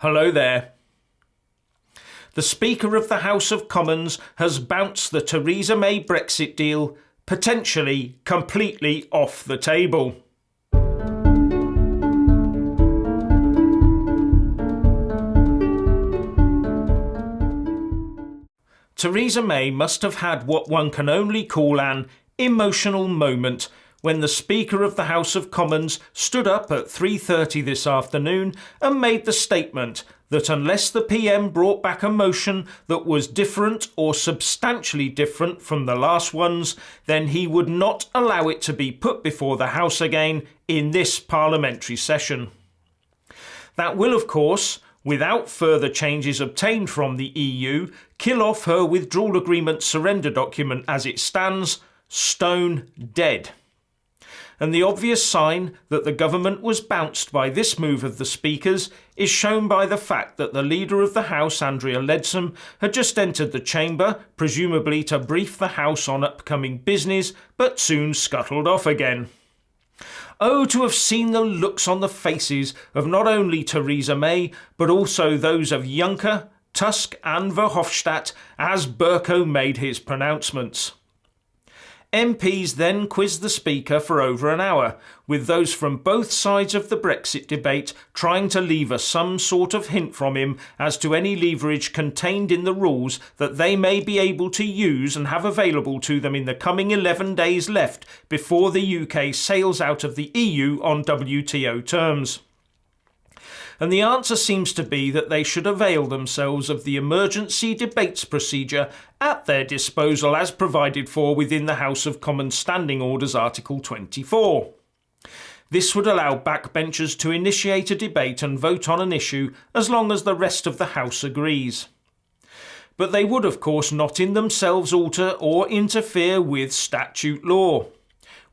Hello there. The Speaker of the House of Commons has bounced the Theresa May Brexit deal potentially completely off the table. Theresa May must have had what one can only call an emotional moment when the Speaker of the House of Commons stood up at 3:30 this afternoon and made the statement that unless the PM brought back a motion that was different or substantially different from the last ones, then he would not allow it to be put before the House again in this parliamentary session. That will, of course, without further changes obtained from the EU, kill off her Withdrawal Agreement surrender document as it stands, stone dead. And the obvious sign that the government was bounced by this move of the Speaker's is shown by the fact that the Leader of the House, Andrea Leadsom, had just entered the chamber, presumably to brief the House on upcoming business, but soon scuttled off again. Oh, to have seen the looks on the faces of not only Theresa May, but also those of Juncker, Tusk and Verhofstadt as Bercow made his pronouncements. MPs then quizzed the Speaker for over an hour, with those from both sides of the Brexit debate trying to lever some sort of hint from him as to any leverage contained in the rules that they may be able to use and have available to them in the coming 11 days left before the UK sails out of the EU on WTO terms. And the answer seems to be that they should avail themselves of the emergency debates procedure at their disposal as provided for within the House of Commons Standing Orders Article 24. This would allow backbenchers to initiate a debate and vote on an issue as long as the rest of the House agrees. But they would, of course, not in themselves alter or interfere with statute law,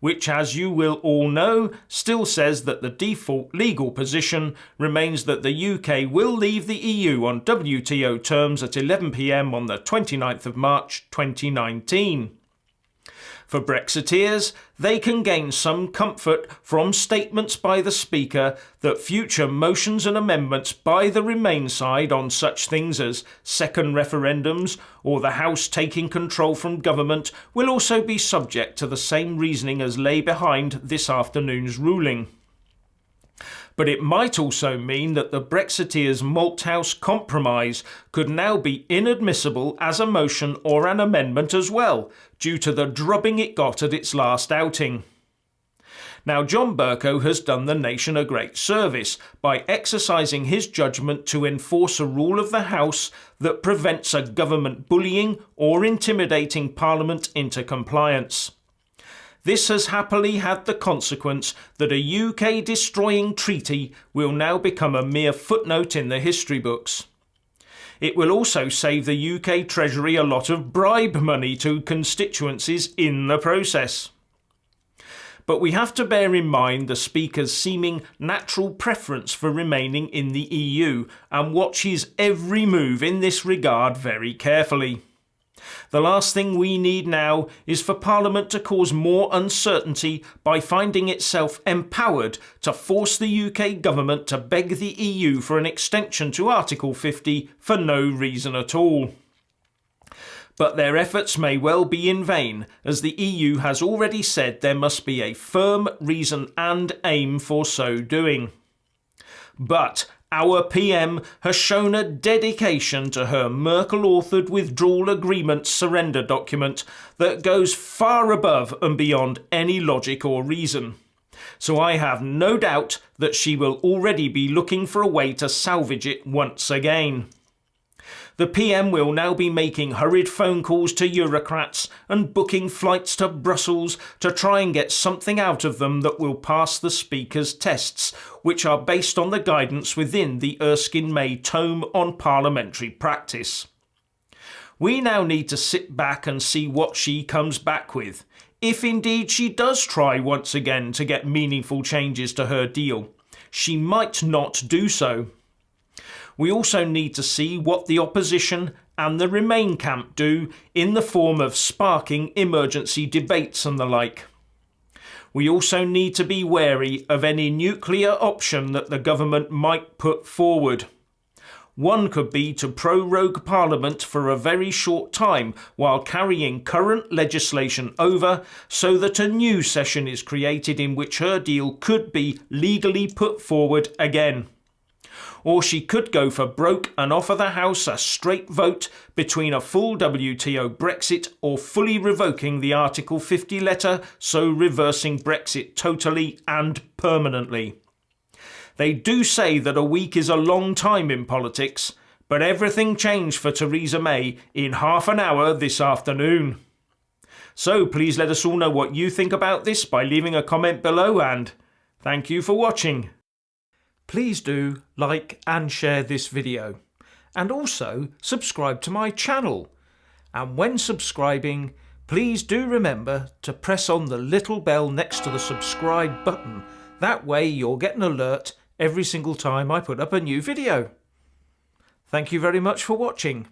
which, as you will all know, still says that the default legal position remains that the UK will leave the EU on WTO terms at 11 p.m. on the 29th of March 2019. For Brexiteers, they can gain some comfort from statements by the Speaker that future motions and amendments by the Remain side on such things as second referendums or the House taking control from government will also be subject to the same reasoning as lay behind this afternoon's ruling. But it might also mean that the Brexiteers' Malthouse Compromise could now be inadmissible as a motion or an amendment as well, due to the drubbing it got at its last outing. Now, John Bercow has done the nation a great service by exercising his judgment to enforce a rule of the House that prevents a government bullying or intimidating Parliament into compliance. This has happily had the consequence that a UK-destroying treaty will now become a mere footnote in the history books. It will also save the UK Treasury a lot of bribe money to constituencies in the process. But we have to bear in mind the Speaker's seeming natural preference for remaining in the EU and watch his every move in this regard very carefully. The last thing we need now is for Parliament to cause more uncertainty by finding itself empowered to force the UK government to beg the EU for an extension to Article 50 for no reason at all. But their efforts may well be in vain, as the EU has already said there must be a firm reason and aim for so doing. But our PM has shown a dedication to her Merkel-authored Withdrawal Agreement surrender document that goes far above and beyond any logic or reason. So I have no doubt that she will already be looking for a way to salvage it once again. The PM will now be making hurried phone calls to Eurocrats and booking flights to Brussels to try and get something out of them that will pass the Speaker's tests, which are based on the guidance within the Erskine May Tome on Parliamentary Practice. We now need to sit back and see what she comes back with, if indeed she does try once again to get meaningful changes to her deal. She might not do so. We also need to see what the opposition and the Remain camp do in the form of sparking emergency debates and the like. We also need to be wary of any nuclear option that the government might put forward. One could be to prorogue Parliament for a very short time while carrying current legislation over so that a new session is created in which her deal could be legally put forward again. Or she could go for broke and offer the House a straight vote between a full WTO Brexit or fully revoking the Article 50 letter, so reversing Brexit totally and permanently. They do say that a week is a long time in politics, but everything changed for Theresa May in half an hour this afternoon. So please let us all know what you think about this by leaving a comment below, and thank you for watching. Please do like and share this video, and also subscribe to my channel. And when subscribing, please do remember to press on the little bell next to the subscribe button. That way you'll get an alert every single time I put up a new video. Thank you very much for watching.